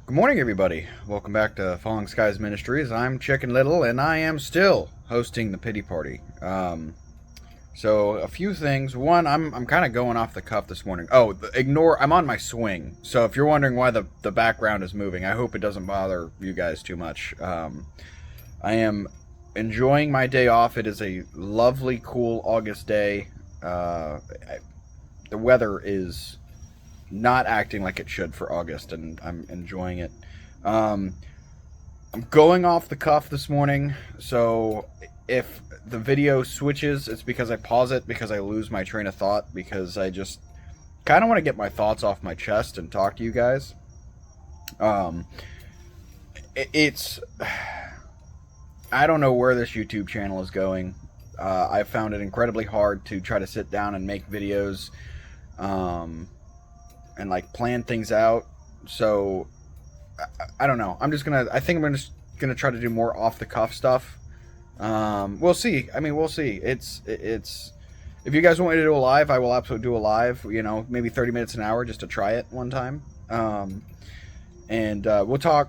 Good morning, everybody. Welcome back to Falling Skies Ministries. I'm Chicken Little, and I am still hosting the pity party. So a few things. One, I'm kind of going off the cuff this morning. Oh, ignore. I'm on my swing. So if you're wondering why the background is moving, I hope it doesn't bother you guys too much. I am enjoying my day off. It is a lovely, cool August day. The weather is not acting like it should for August, and I'm enjoying it. I'm going off the cuff this morning, so if the video switches, it's because I pause it, because I lose my train of thought, because I just kind of want to get my thoughts off my chest and talk to you guys. It's I don't know where this YouTube channel is going. I found it incredibly hard to try to sit down and make videos. And like plan things out. So I don't know. I think I'm just gonna try to do more off the cuff stuff. We'll see. We'll see. It's if you guys want me to do a live, I will absolutely do a live. Maybe 30 minutes an hour just to try it one time. And we'll talk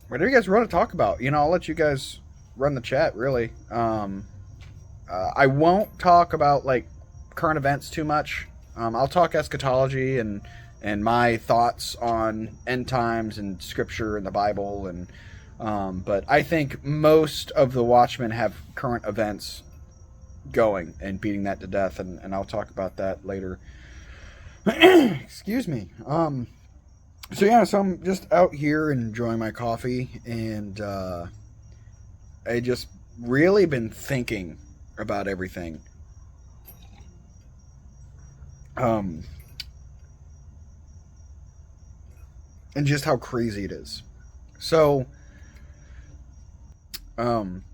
whatever you guys want to talk about. I'll let you guys run the chat. Really. I won't talk about like current events too much. I'll talk eschatology and my thoughts on end times and scripture and the Bible, and but I think most of the Watchmen have current events going and beating that to death, and I'll talk about that later. Excuse me. So I'm just out here enjoying my coffee, and I just really been thinking about everything. And just how crazy it is. So, I'm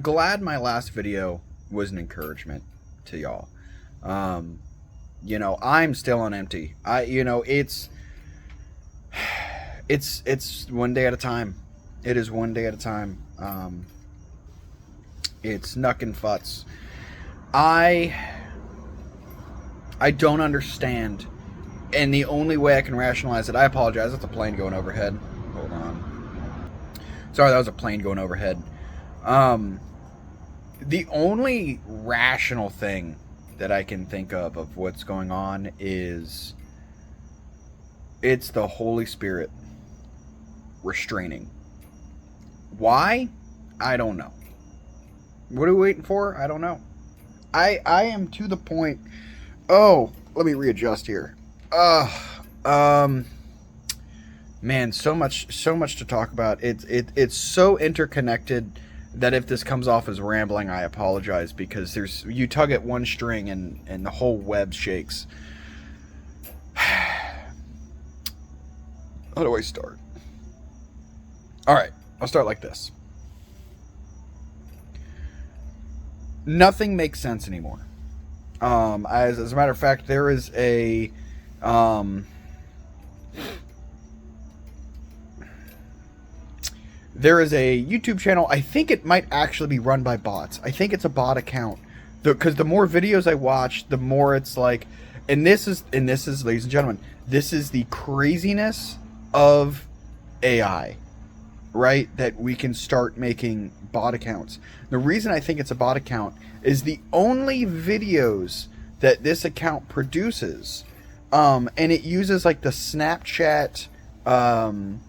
glad my last video was an encouragement to y'all. I'm still on empty. It's one day at a time. It is one day at a time. It's nuck and futz. I don't understand, and the only way I can rationalize it, I apologize, that's a plane going overhead. Hold on. Sorry, that was a plane going overhead. The only rational thing that I can think of what's going on is it's the Holy Spirit restraining. Why? I don't know. What are we waiting for? I don't know. I am to the point. Oh, let me readjust here. Man, so much to talk about. It's so interconnected that if this comes off as rambling, I apologize, because you tug at one string and the whole web shakes. How do I start? All right, I'll start like this. Nothing makes sense anymore. As a matter of fact, there is a YouTube channel. I think it might actually be run by bots. I think it's a bot account, because the more videos I watch, the more it's like, and this is, ladies and gentlemen, this is the craziness of AI, right? That we can start making bot accounts. The reason I think it's a bot account is the only videos that this account produces, and it uses like the Snapchat, I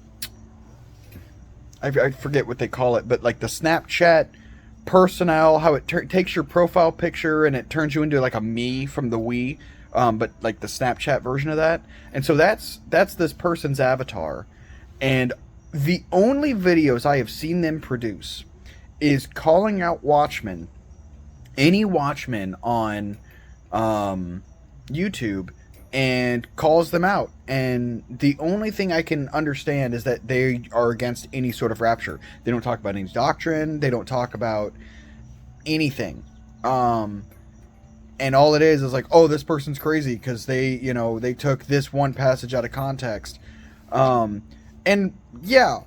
forget what they call it, but like the Snapchat personnel, how it takes your profile picture and it turns you into like a me from the Wii, but like the Snapchat version of that. And so that's this person's avatar, and the only videos I have seen them produce is calling out Watchmen, any Watchmen on YouTube, and calls them out. And the only thing I can understand is that they are against any sort of rapture. They don't talk about any doctrine. They don't talk about anything. And all it is like, oh, this person's crazy because they took this one passage out of context. And yeah,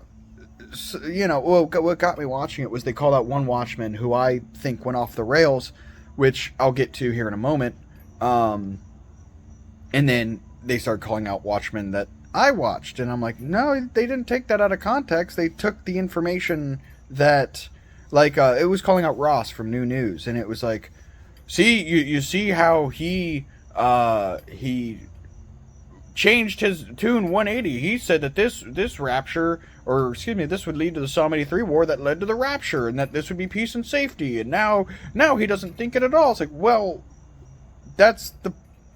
what got me watching it was they called out one Watchman who I think went off the rails, which I'll get to here in a moment. And then they started calling out Watchmen that I watched, and I'm like, no, they didn't take that out of context. They took the information that, like, it was calling out Ross from New News, and it was like, see, you see how he changed his tune 180. He said that this rapture, or excuse me, this would lead to the Psalm 83 war that led to the rapture, and that this would be peace and safety, and now he doesn't think it at all. It's like, well, that's the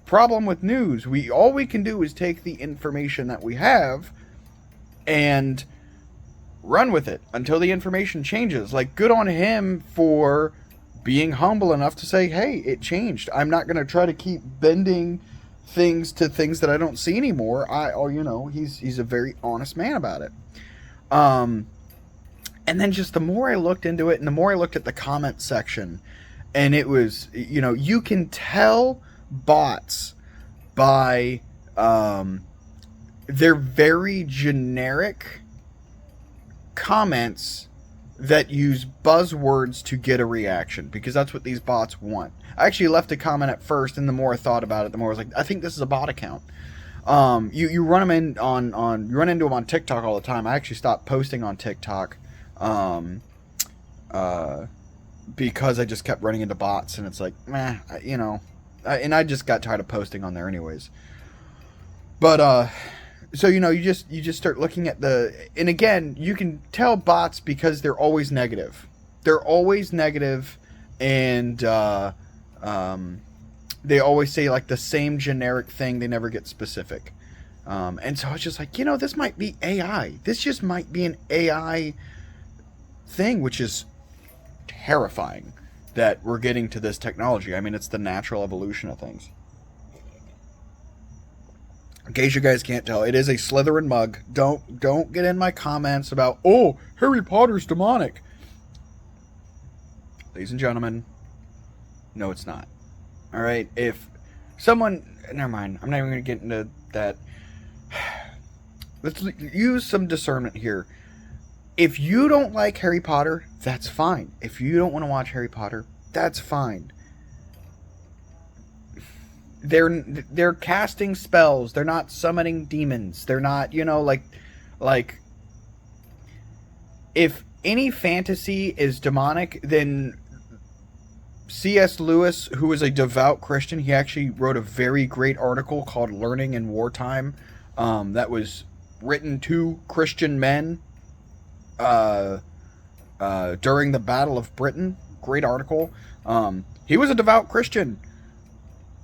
problem with news. All we can do is take the information that we have and run with it until the information changes. Like, good on him for being humble enough to say, hey, it changed. I'm not going to try to keep bending things to things that I don't see anymore. He's a very honest man about it. And then just the more I looked into it, and the more I looked at the comment section, and it was, you can tell bots by their very generic comments that use buzzwords to get a reaction, because that's what these bots want. I actually left a comment at first, and the more I thought about it, the more I was like, I think this is a bot account. You run them you run into them on TikTok all the time. I actually stopped posting on TikTok because I just kept running into bots, and it's like, meh, and I just got tired of posting on there anyways. But so you just start looking at and again, you can tell bots because they're always negative. They're always negative, and they always say like the same generic thing. They never get specific. And so it's just like, this might be AI. This just might be an AI thing, which is terrifying that we're getting to this technology. I mean, it's the natural evolution of things. In case you guys can't tell, it is a Slytherin mug. Don't get in my comments about, oh, Harry Potter's demonic. Ladies and gentlemen, no, it's not. All right, if someone, never mind, I'm not even going to get into that. Let's use some discernment here. If you don't like Harry Potter, that's fine. If you don't want to watch Harry Potter, that's fine. They're casting spells. They're not summoning demons. They're not, like if any fantasy is demonic, then C.S. Lewis, who is a devout Christian, he actually wrote a very great article called Learning in Wartime, that was written to Christian men during the Battle of Britain. Great article. He was a devout Christian.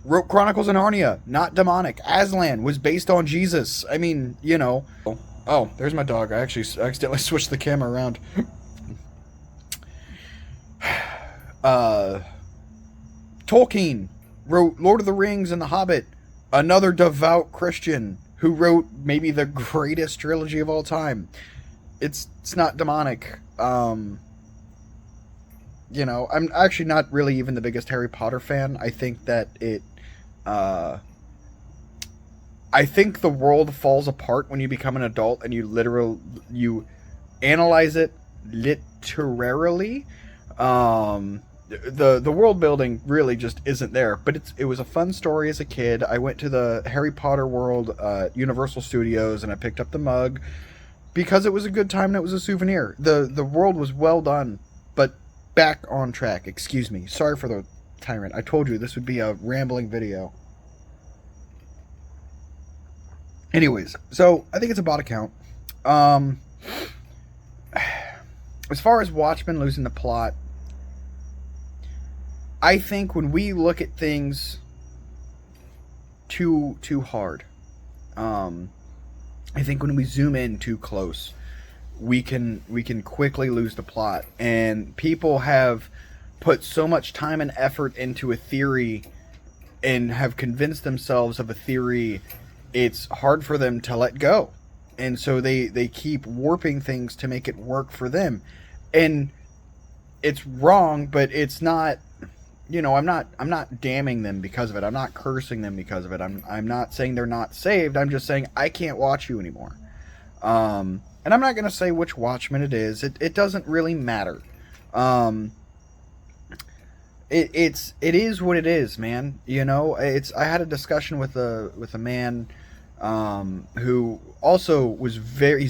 Wrote Chronicles of Narnia, not demonic. Aslan was based on Jesus. I mean, Oh, there's my dog. I actually accidentally switched the camera around. Tolkien wrote Lord of the Rings and The Hobbit. Another devout Christian who wrote maybe the greatest trilogy of all time. It's not demonic. I'm actually not really even the biggest Harry Potter fan. I think that I think the world falls apart when you become an adult and you analyze it literally. The world building really just isn't there, but it was a fun story as a kid. I went to the Harry Potter world at Universal Studios, and I picked up the mug because it was a good time and it was a souvenir. The world was well done, but back on track. Excuse me. Sorry for the tyrant. I told you this would be a rambling video. Anyways, so I think it's a bot account. As far as Watchmen losing the plot, I think when we look at things too hard, I think when we zoom in too close, we can quickly lose the plot. And people have put so much time and effort into a theory and have convinced themselves of a theory, it's hard for them to let go. And so they keep warping things to make it work for them. And it's wrong, but it's not, I'm not damning them because of it. I'm not cursing them because of it. I'm not saying they're not saved. I'm just saying I can't watch you anymore. And I'm not going to say which Watchman it is. It doesn't really matter. it is what it is, man. You know, I had a discussion with a man who also he's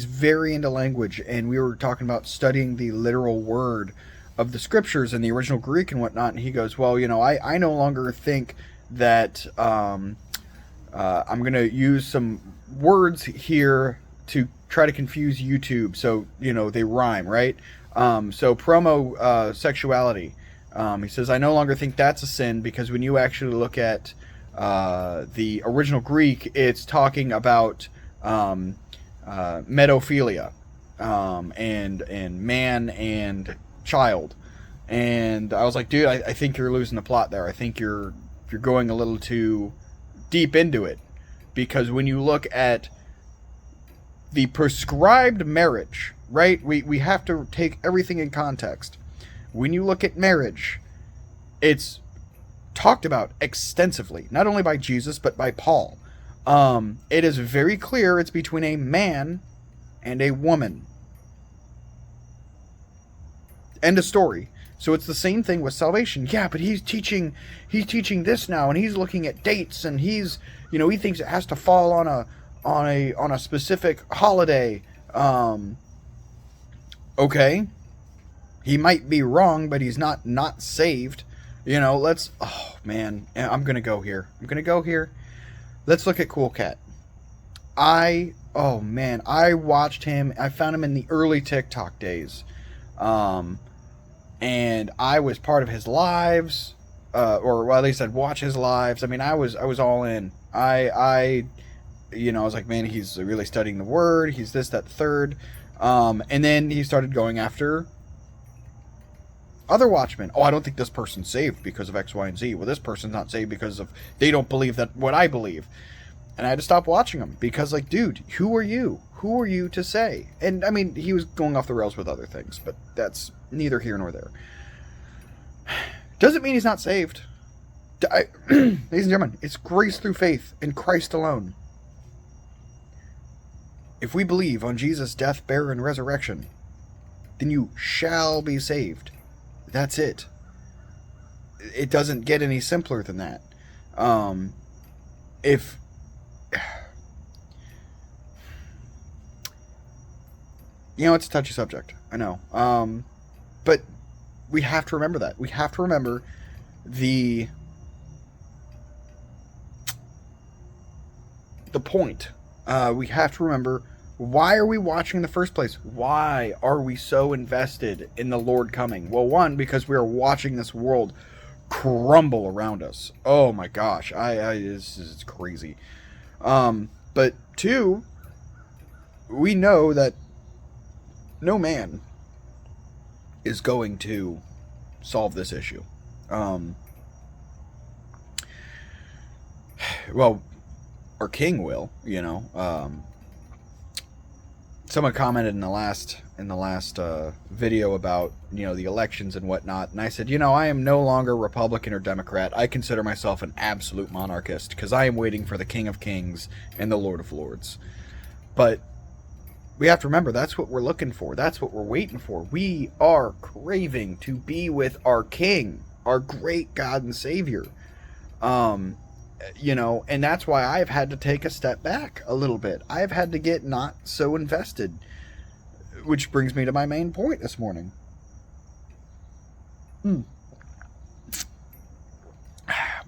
very into language, and we were talking about studying the literal word of the scriptures in the original Greek and whatnot. And he goes, well, you know, I no longer think that I'm gonna use some words here to try to confuse YouTube, so you know they rhyme, right? So promo sexuality. He says, I no longer think that's a sin, because when you actually look at the original Greek, it's talking about medophilia, and man and child. And I was like, dude, I think you're losing the plot there. I think you're going a little too deep into it, because when you look at the prescribed marriage, right? We have to take everything in context. When you look at marriage, it's talked about extensively, not only by Jesus, but by Paul. It is very clear it's between a man and a woman. End of story. So it's the same thing with salvation. Yeah, but he's teaching this now, and he's looking at dates, and he's, you know, he thinks it has to fall on a specific holiday. Okay. He might be wrong, but he's not saved. You know, oh man, I'm going to go here. Let's look at Cool Cat. Oh man, I watched him. I found him in the early TikTok days. And I was part of his lives, or well, at least I'd watch his lives. I mean, I was all in. You know, I was like, man, he's really studying the word. He's this, that, third. And then he started going after other Watchmen. Oh, I don't think this person's saved because of X, Y, and Z. Well, this person's not saved because of, they don't believe that what I believe. And I had to stop watching him because, like, dude, who are you? Who are you to say? And, I mean, he was going off the rails with other things, but that's neither here nor there. Doesn't mean he's not saved. Ladies and gentlemen, it's grace through faith in Christ alone. If we believe on Jesus' death, burial, and resurrection, then you shall be saved. That's it. It doesn't get any simpler than that. If you know, it's a touchy subject, I know. But we have to remember that. We have to remember the point. We have to remember, why are we watching in the first place? Why are we so invested in the Lord coming? Well, one, because we are watching this world crumble around us. Oh my gosh, this is crazy. But two, we know that no man is going to solve this issue. Well, our king will, you know. Someone commented in the last video about, you know, the elections and whatnot, and I said, you know, I am no longer Republican or Democrat. I consider myself an absolute monarchist, because I am waiting for the King of Kings and the Lord of Lords. But we have to remember, that's what we're looking for. That's what we're waiting for. We are craving to be with our King, our great God and Savior. You know, and that's why I've had to take a step back a little bit. I've had to get not so invested, which brings me to my main point this morning.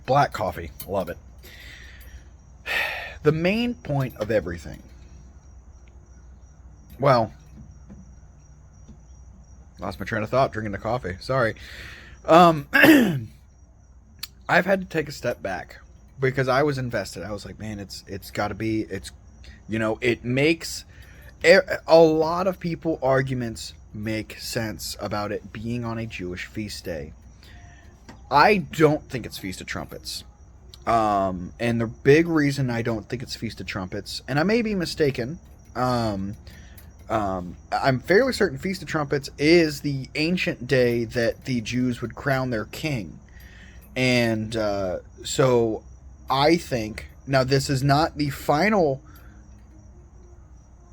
Black coffee, love it. The main point of everything. Well, lost my train of thought drinking the coffee. Sorry. I've had to take a step back, because I was invested. I was like, man, it's got to be, it's, you know, it makes a lot of people arguments make sense about it being on a Jewish feast day. I don't think it's Feast of Trumpets. And the big reason I don't think it's Feast of Trumpets, and I may be mistaken, I'm fairly certain Feast of Trumpets is the ancient day that the Jews would crown their king. And so I think, now this is not the final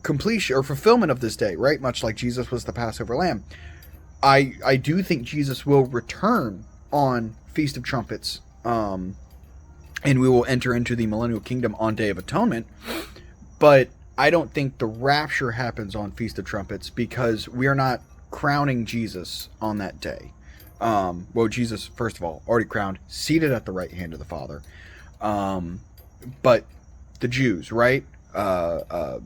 completion or fulfillment of this day, right? Much like Jesus was the Passover lamb. I do think Jesus will return on Feast of Trumpets, and we will enter into the millennial kingdom on Day of Atonement. But I don't think the rapture happens on Feast of Trumpets, because we are not crowning Jesus on that day. Well, Jesus, first of all, already crowned, seated at the right hand of the Father. But the Jews, right? Oh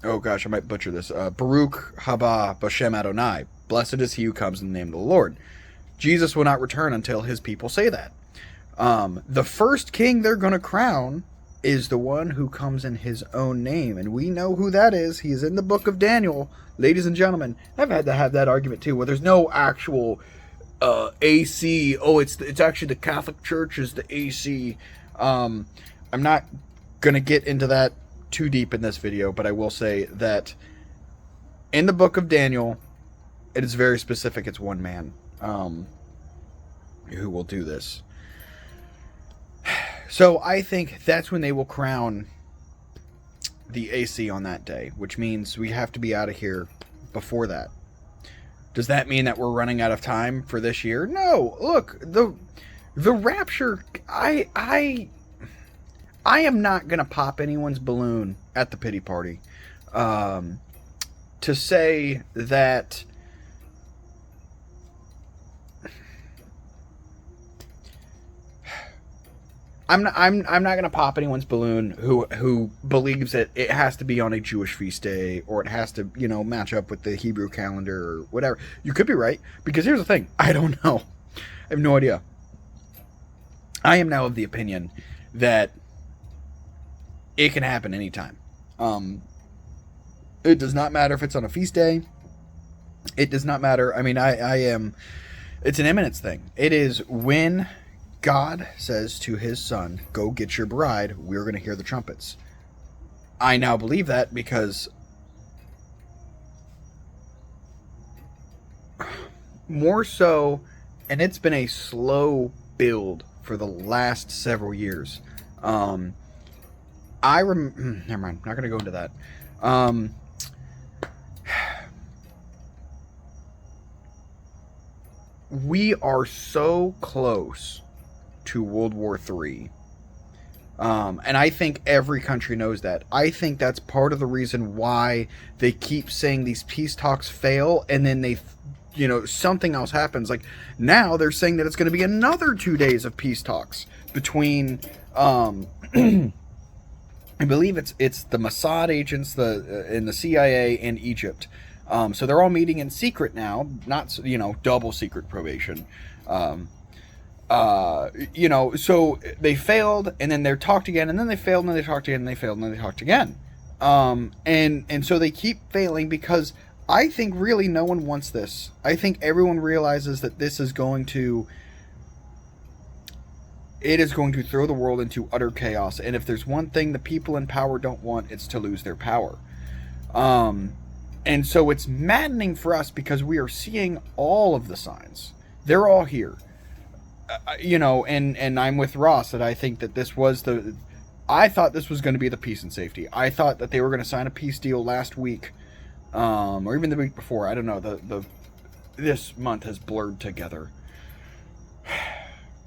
gosh, I might butcher this. Baruch haba Bashem Adonai. Blessed is he who comes in the name of the Lord. Jesus will not return until his people say that. The first king they're going to crown is the one who comes in his own name. And we know who that is. He is in the book of Daniel. Ladies and gentlemen, I've had to have that argument too, where there's no actual AC. Oh, it's actually the Catholic Church is the AC. I'm not going to get into that too deep in this video, but I will say that in the book of Daniel, it is very specific. It's one man who will do this. So I think that's when they will crown the AC on that day, which means we have to be out of here before that. Does that mean that we're running out of time for this year? No. Look, the rapture, I am not going to pop anyone's balloon at the pity party to say that I'm not going to pop anyone's balloon who believes that it has to be on a Jewish feast day, or it has to, match up with the Hebrew calendar or whatever. You could be right, because here's the thing. I don't know. I have no idea. I am now of the opinion that it can happen anytime. It does not matter if it's on a feast day. It does not matter. I mean, it's an imminence thing. It is when God says to his son, go get your bride, we're going to hear the trumpets. I now believe that because more so, and it's been a slow build for the last several years. Never mind, not going to go into that. We are so close to World War III. And I think every country knows that. I think that's part of the reason why they keep saying these peace talks fail, and then they, something else happens. Like now they're saying that it's going to be another 2 days of peace talks between, I believe it's the Mossad agents, in the CIA and Egypt. So they're all meeting in secret now, not, double secret probation. So they failed, and then they talked again, and then they failed, and then they talked again, and they failed, and then they talked again. And so they keep failing because I think really no one wants this. I think everyone realizes that this is going to throw the world into utter chaos. And if there's one thing the people in power don't want, it's to lose their power. And so it's maddening for us because we are seeing all of the signs. They're all here. And I'm with Ross that I think that I thought this was going to be the peace and safety. I thought that they were going to sign a peace deal last week, or even the week before. I don't know. This month has blurred together.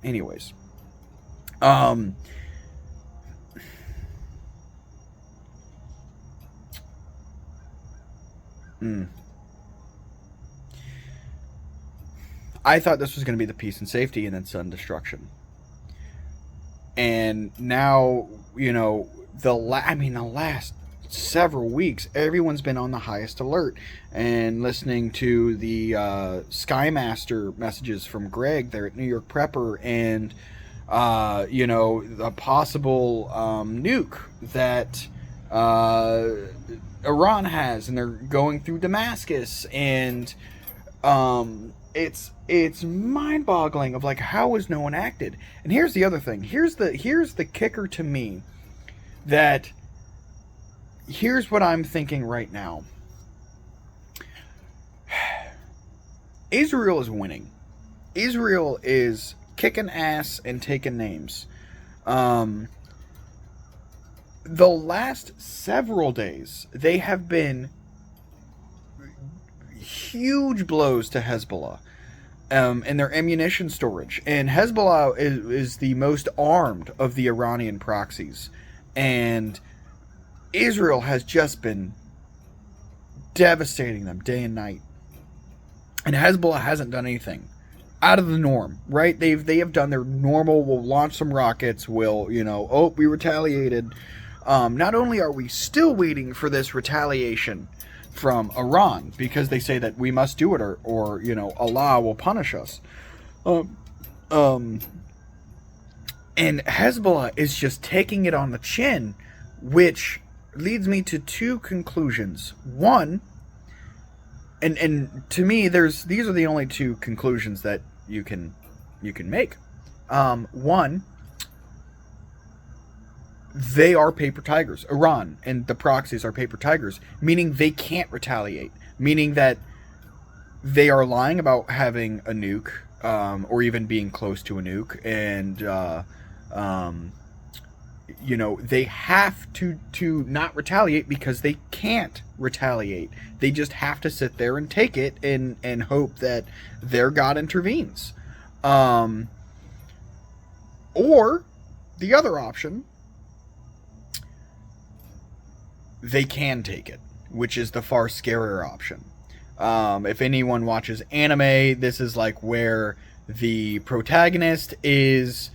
Anyways, I thought this was going to be the peace and safety, and then sudden destruction. And now, the last several weeks, everyone's been on the highest alert, and listening to the Skymaster messages from Greg there at New York Prepper, and a possible nuke that Iran has, and they're going through Damascus, and it's mind-boggling of how has no one acted. And here's the other thing. Here's the kicker to me. That here's what I'm thinking right now. Israel is winning. Israel is kicking ass and taking names. The last several days, they have been huge blows to Hezbollah. and their ammunition storage. And Hezbollah is the most armed of the Iranian proxies. And Israel has just been devastating them day and night. And Hezbollah hasn't done anything out of the norm, right? They have done their normal, we'll launch some rockets, we retaliated. Not only are we still waiting for this retaliation from Iran, because they say that we must do it or Allah will punish us. And Hezbollah is just taking it on the chin, which leads me to two conclusions. One, and to me, these are the only two conclusions that you can make. One, they are paper tigers. Iran and the proxies are paper tigers, meaning they can't retaliate, meaning that they are lying about having a nuke, or even being close to a nuke, and they have to not retaliate because they can't retaliate. They just have to sit there and take it and hope that their God intervenes. Or the other option, they can take it, which is the far scarier option. If anyone watches anime, this is like where the protagonist is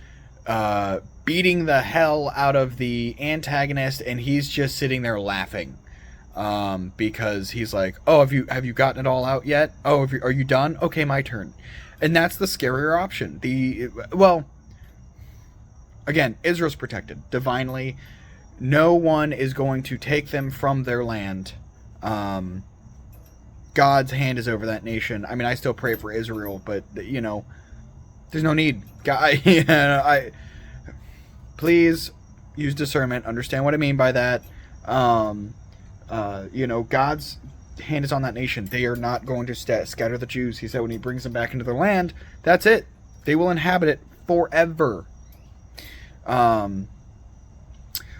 beating the hell out of the antagonist, and he's just sitting there laughing because he's like, "Oh, have you gotten it all out yet? Oh, are you done? Okay, my turn." And that's the scarier option. Again, Israel's protected divinely. No one is going to take them from their land. God's hand is over that nation. I mean, I still pray for Israel, but there's no need. Please use discernment. Understand what I mean by that. God's hand is on that nation. They are not going to scatter the Jews. He said when he brings them back into their land, that's it. They will inhabit it forever.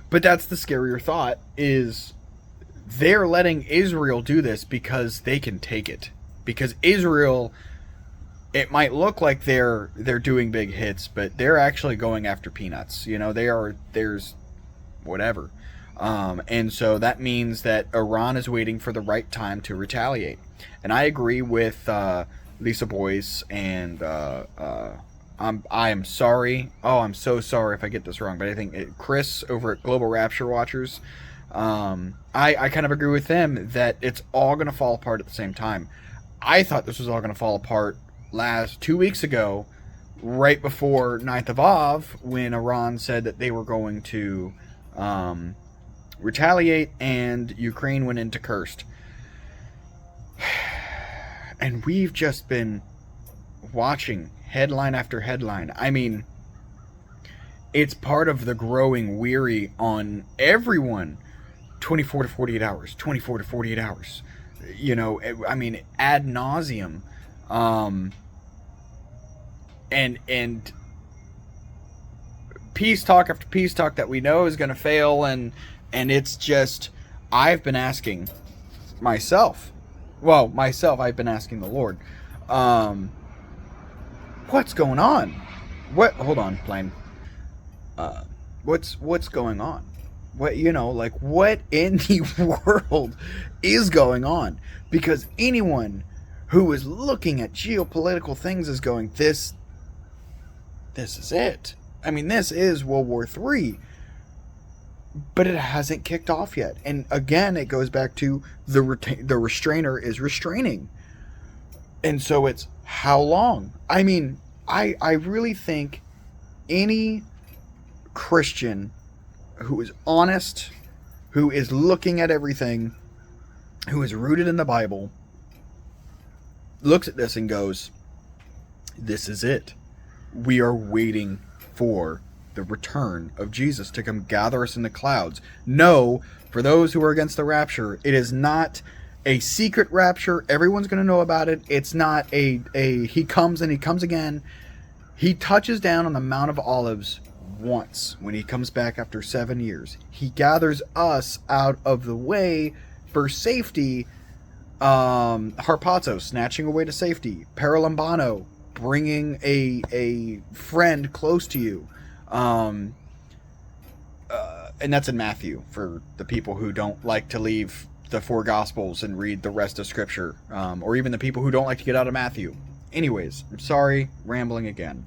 But that's the scarier thought, is they're letting Israel do this because they can take it. Because Israel, it might look like they're doing big hits, but they're actually going after peanuts. There's whatever. And so that means that Iran is waiting for the right time to retaliate. And I agree with Lisa Boyce, and I am sorry. Oh, I'm so sorry if I get this wrong, but I think Chris over at Global Rapture Watchers, I kind of agree with them that it's all going to fall apart at the same time. I thought this was all going to fall apart 2 weeks ago, right before 9th of Av, when Iran said that they were going to retaliate and Ukraine went into cursed. And we've just been watching headline after headline. I mean, it's part of the growing weary on everyone. 24 to 48 hours, 24 to 48 hours. I mean, ad nauseum. And peace talk after peace talk that we know is going to fail, and it's just, I've been asking myself, I've been asking the Lord, what's going on? Hold on, plane. What's going on? What in the world is going on? Because anyone who is looking at geopolitical things is going, this is it. I mean, this is World War III. But it hasn't kicked off yet. And again, it goes back to the restrainer is restraining. And so it's how long? I mean, I really think any Christian who is honest, who is looking at everything, who is rooted in the Bible, looks at this and goes, this is it. We are waiting for the return of Jesus to come gather us in the clouds. No, for those who are against the rapture, it is not a secret rapture. Everyone's going to know about it. It's not a he comes and he comes again. He touches down on the Mount of Olives once when he comes back after 7 years. He gathers us out of the way for safety. Harpazo, snatching away to safety. Paralambano, bringing a friend close to you. And that's in Matthew for the people who don't like to leave the 4 Gospels and read the rest of Scripture, or even the people who don't like to get out of Matthew. Anyways, I'm sorry, rambling again.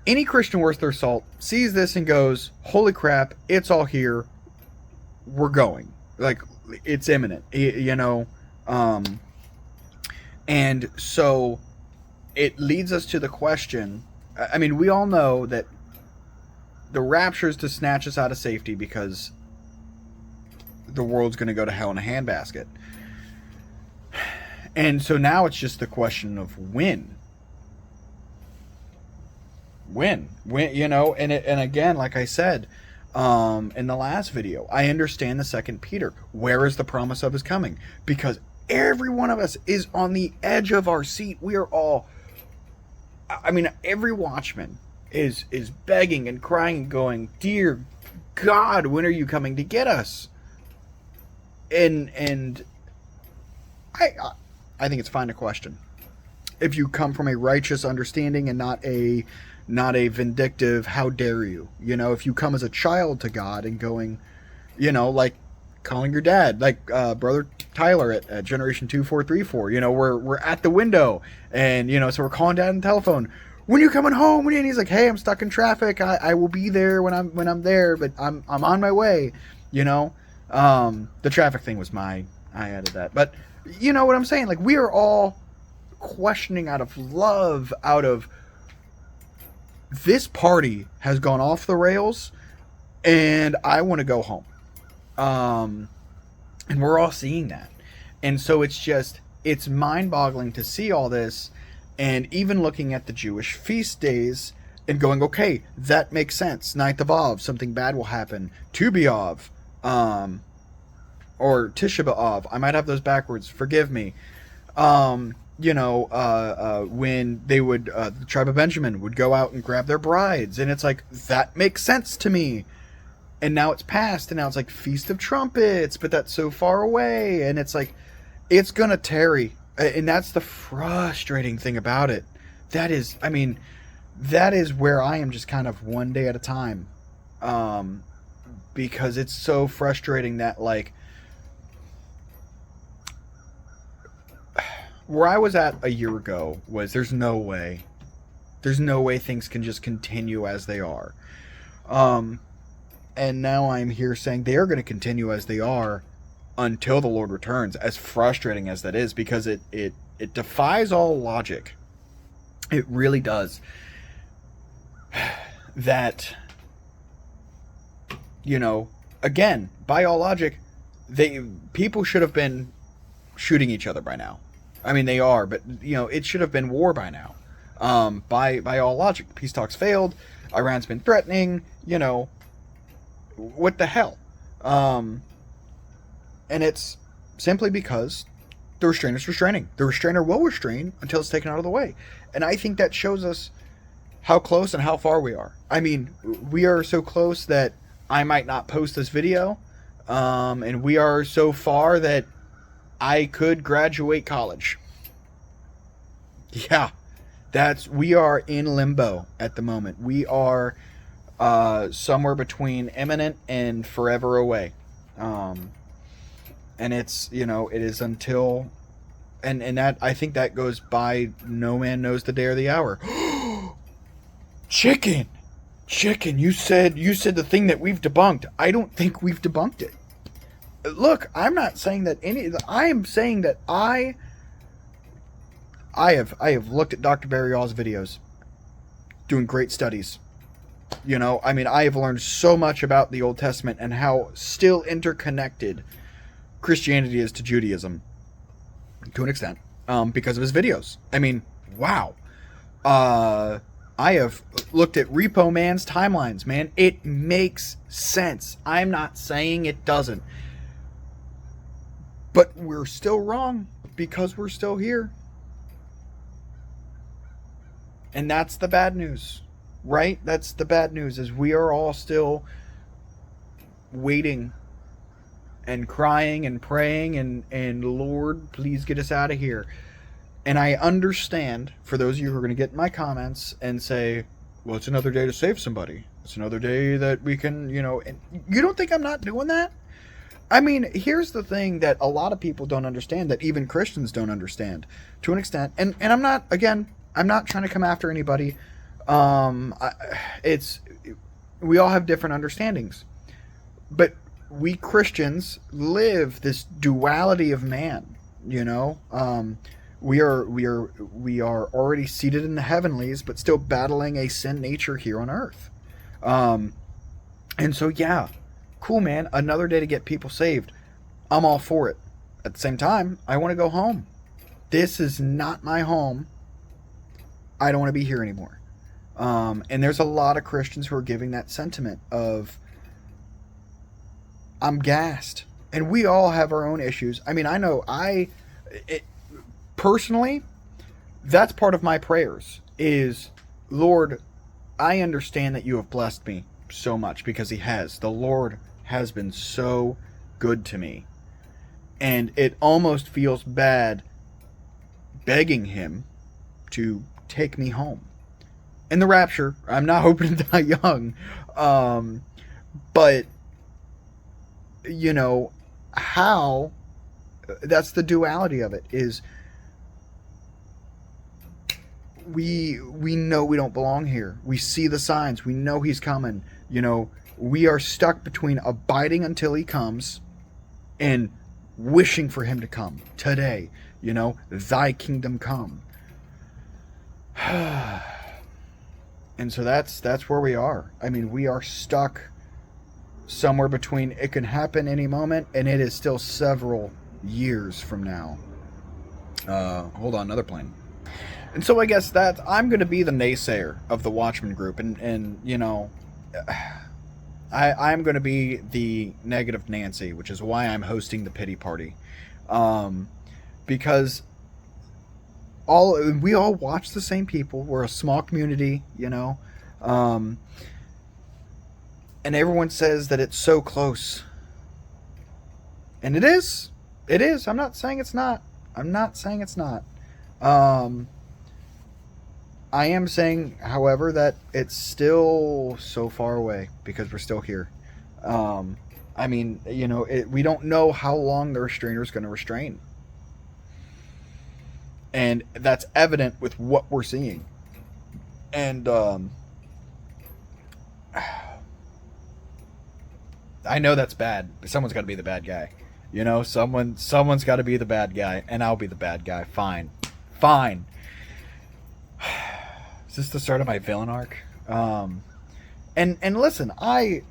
Any Christian worth their salt sees this and goes, holy crap, it's all here. We're going. Like, it's imminent, you know. And so it leads us to the question. I mean, we all know that the rapture is to snatch us out of safety because the world's going to go to hell in a handbasket. And so now it's just the question of when. When, you know, and again, like I said, in the last video, I understand the 2 Peter. Where is the promise of his coming? Because every one of us is on the edge of our seat. We are all, I mean, every watchman is begging and crying and going, dear God, when are you coming to get us? And I think it's fine to question. If you come from a righteous understanding and not a vindictive, how dare you? You know, if you come as a child to God and going, you know, like calling your dad, like Brother Tyler at Generation 2434, you know, we're at the window and, you know, so we're calling dad on the telephone. When are you coming home? And he's like, hey, I'm stuck in traffic. I will be there when I'm there, but I'm on my way, you know. The traffic thing was I added that. But you know what I'm saying? Like, we are all questioning out of love, out of this party has gone off the rails and I want to go home. And we're all seeing that. And so it's mind-boggling to see all this, and even looking at the Jewish feast days and going, okay, that makes sense. 9th of Av, something bad will happen. Tu B'Av, or Tisha B'Av. I might have those backwards. Forgive me. You know, when they would, the tribe of Benjamin would go out and grab their brides. And it's like, that makes sense to me. And now it's past. And now it's like Feast of Trumpets. But that's so far away. And it's like, it's going to tarry. And that's the frustrating thing about it. That is, I mean, that is where I am just kind of one day at a time. Because it's so frustrating that, like, where I was at a year ago was there's no way things can just continue as they are. And now I'm here saying they are going to continue as they are until the Lord returns, as frustrating as that is, because it defies all logic. It really does. That, you know, again, by all logic, people should have been shooting each other by now. I mean, they are, but, you know, it should have been war by now. By all logic, peace talks failed. Iran's been threatening, you know, what the hell? And it's simply because the restrainer's restraining. The restrainer will restrain until it's taken out of the way. And I think that shows us how close and how far we are. I mean, we are so close that I might not post this video. And we are so far that I could graduate college. Yeah, we are in limbo at the moment. We are somewhere between imminent and forever away. And it's, you know, it is until, and that, I think that goes by, no man knows the day or the hour. Chicken, you said the thing that we've debunked. I don't think we've debunked it. Look, I'm not saying that I am saying that I have looked at Dr. Barryall's videos, doing great studies. You know, I mean, I have learned so much about the Old Testament and how still interconnected Christianity is to Judaism, to an extent, because of his videos. I mean, wow. I have looked at Repo Man's timelines, man. It makes sense. I'm not saying it doesn't. But we're still wrong because we're still here. And that's the bad news, right? That's the bad news, is we are all still waiting and crying and praying and Lord, please get us out of here. And I understand, for those of you who are going to get in my comments and say, well, it's another day to save somebody. It's another day that we can, and you don't think I'm not doing that? I mean, here's the thing that a lot of people don't understand, that even Christians don't understand to an extent. And I'm not, again, I'm not trying to come after anybody. We all have different understandings. But we Christians live this duality of man, we are already seated in the heavenlies, but still battling a sin nature here on earth. And so, yeah, cool, man. Another day to get people saved. I'm all for it. At the same time, I want to go home. This is not my home. I don't want to be here anymore. And there's a lot of Christians who are giving that sentiment of, I'm gassed. And we all have our own issues. I mean, I know personally, that's part of my prayers is, Lord, I understand that you have blessed me so much, because he has. The Lord has been so good to me. And it almost feels bad begging him to take me home. In the rapture, I'm not hoping to die young. But, how, that's the duality of it, is we know we don't belong here. We see the signs. We know he's coming. We are stuck between abiding until he comes and wishing for him to come today. Thy kingdom come. And so that's where we are. I mean, we are stuck somewhere between it can happen any moment and it is still several years from now. Hold on, another plane. And so I guess that I'm going to be the naysayer of the Watchman group. And I'm going to be the negative Nancy, which is why I'm hosting the pity party. Because we all watch the same people. We're a small community, and everyone says that it's so close. And it is. It is. I'm not saying it's not. I am saying, however, that it's still so far away because we're still here. I mean, we don't know how long the restrainer is going to restrain. And that's evident with what we're seeing. And I know that's bad. Someone's got to be the bad guy. Someone's got to be the bad guy, and I'll be the bad guy. Fine. Is this the start of my villain arc? And listen, I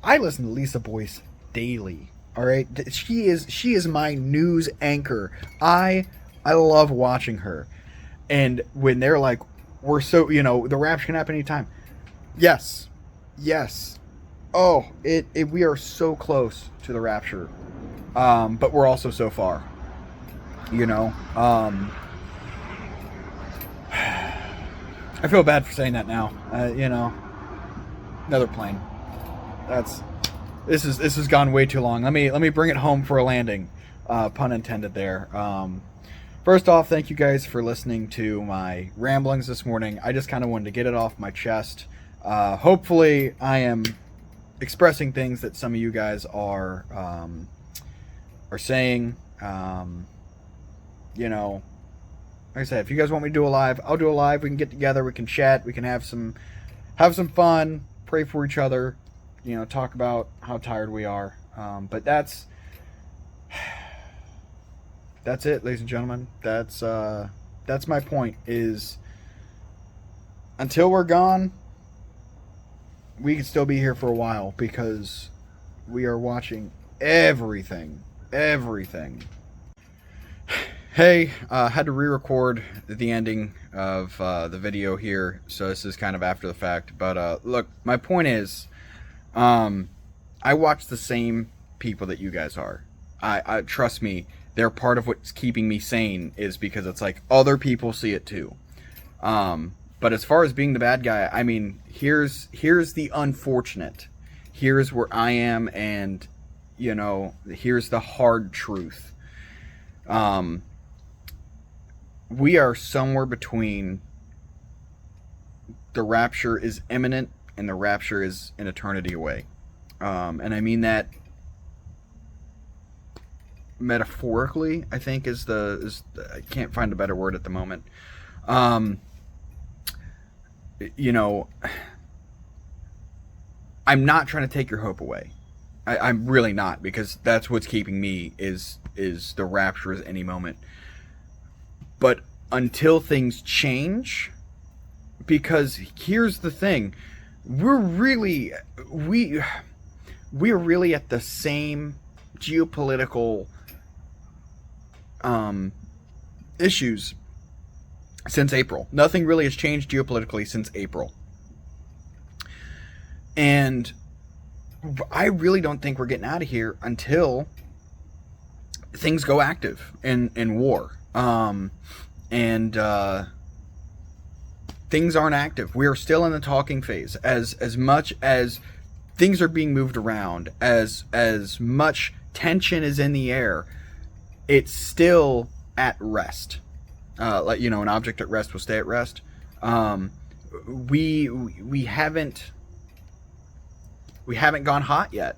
listen to Lisa Boyce daily. All right, she is my news anchor. I love watching her. And when they're like, we're so, the rapture can happen anytime. Yes. Oh, we are so close to the rapture. But we're also so far. I feel bad for saying that now. Another plane. This has gone way too long. Let me bring it home for a landing. Pun intended there. First off, thank you guys for listening to my ramblings this morning. I just kind of wanted to get it off my chest. Hopefully, I am expressing things that some of you guys are saying. Like I said, if you guys want me to do a live, I'll do a live. We can get together. We can chat. We can have some fun. Pray for each other. Talk about how tired we are. But that's it, ladies and gentlemen. That's my point. Is until we're gone, we can still be here for a while because we are watching everything. Hey, had to re-record the ending of the video here, so this is kind of after the fact. But look, my point is, I watch the same people that you guys are. I trust me, they're part of what's keeping me sane, is because it's like other people see it too. But as far as being the bad guy, I mean, here's the unfortunate. Here's where I am, and here's the hard truth. we are somewhere between the rapture is imminent and the rapture is an eternity away. And I mean that metaphorically, I think is I can't find a better word at the moment. You know, I'm not trying to take your hope away. I'm really not, because that's what's keeping me is the rapture is any moment. But until things change, because here's the thing, we're really at the same geopolitical issues since April. Nothing really has changed geopolitically since April. And I really don't think we're getting out of here until things go active in war. Things aren't active. We are still in the talking phase. As much as things are being moved around, as much tension is in the air, it's still at rest. Like, an object at rest will stay at rest. We haven't gone hot yet,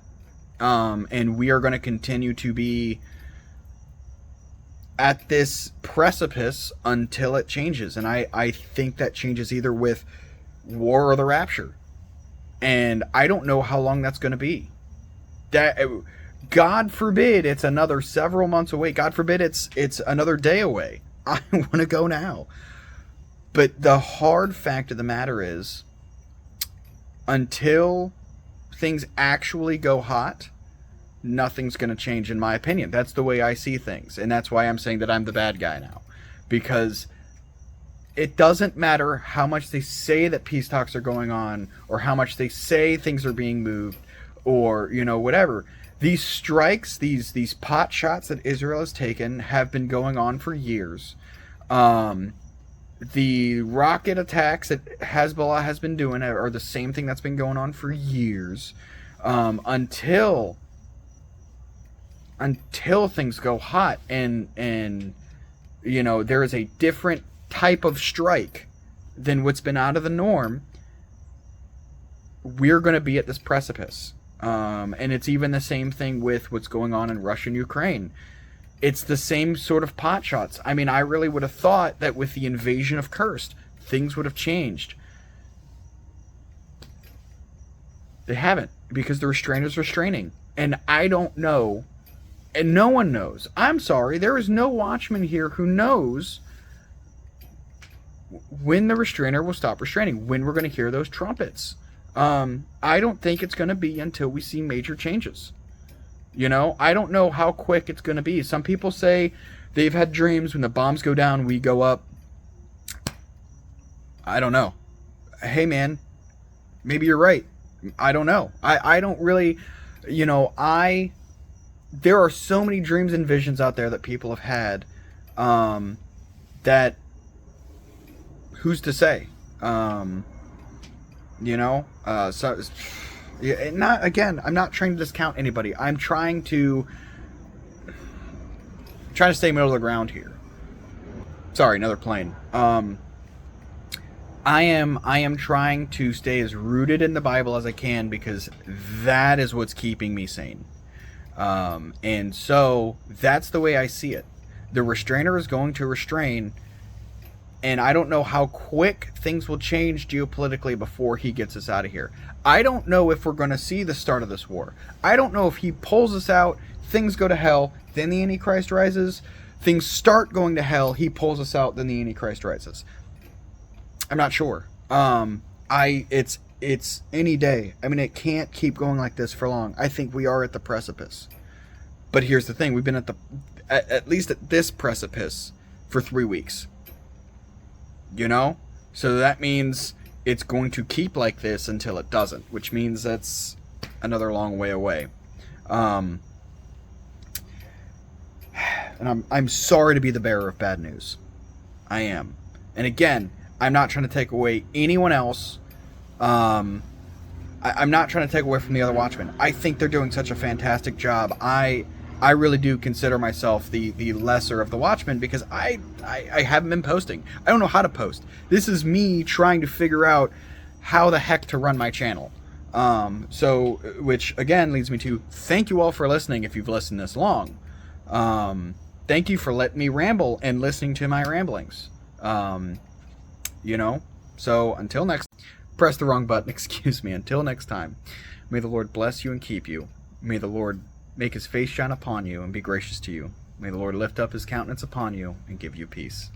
and we are going to continue to be at this precipice until it changes. And I think that changes either with war or the rapture. And I don't know how long that's going to be. That, God forbid it's another several months away. God forbid it's another day away. I want to go now. But the hard fact of the matter is, until things actually go hot, nothing's going to change, in my opinion. That's the way I see things. And that's why I'm saying that I'm the bad guy now. Because it doesn't matter how much they say that peace talks are going on, or how much they say things are being moved, or, whatever. These strikes, these pot shots that Israel has taken have been going on for years. The rocket attacks that Hezbollah has been doing are the same thing that's been going on for years. Until things go hot and there is a different type of strike than what's been out of the norm, we're going to be at this precipice. And it's even the same thing with what's going on in Russia and Ukraine. It's the same sort of pot shots. I mean, I really would have thought that with the invasion of Kursk, things would have changed. They haven't, because the restrainers are restraining. And I don't know, and no one knows. I'm sorry, there is no watchman here who knows when the restrainer will stop restraining, when we're going to hear those trumpets. I don't think it's going to be until we see major changes. I don't know how quick it's going to be. Some people say they've had dreams when the bombs go down, we go up. I don't know. Hey, man, maybe you're right. I don't know. I don't really, there are so many dreams and visions out there that people have had, that who's to say? So I'm not trying to discount anybody. I'm trying to stay middle of the ground here. Sorry, another plane. I am trying to stay as rooted in the Bible as I can, because that is what's keeping me sane. And so that's the way I see it. The restrainer is going to restrain, and I don't know how quick things will change geopolitically before he gets us out of here. I don't know if we're going to see the start of this war. I don't know if he pulls us out, things go to hell, then the Antichrist rises. Things start going to hell, he pulls us out, then the Antichrist rises. I'm not sure. It's any day. I mean, it can't keep going like this for long. I think we are at the precipice. But here's the thing. We've been at least at this precipice for 3 weeks. So that means it's going to keep like this until it doesn't, which means that's another long way away. And I'm sorry to be the bearer of bad news. I am. And again, I'm not trying to take away anyone else. I'm not trying to take away from the other Watchmen. I think they're doing such a fantastic job. I I really do consider myself the lesser of the Watchmen, because I haven't been posting. I don't know how to post. This is me trying to figure out how the heck to run my channel. So, which again leads me to thank you all for listening if you've listened this long. Thank you for letting me ramble and listening to my ramblings. You know, so until next, press the wrong button, excuse me. Until next time, may the Lord bless you and keep you. May the Lord make his face shine upon you and be gracious to you. May the Lord lift up his countenance upon you and give you peace.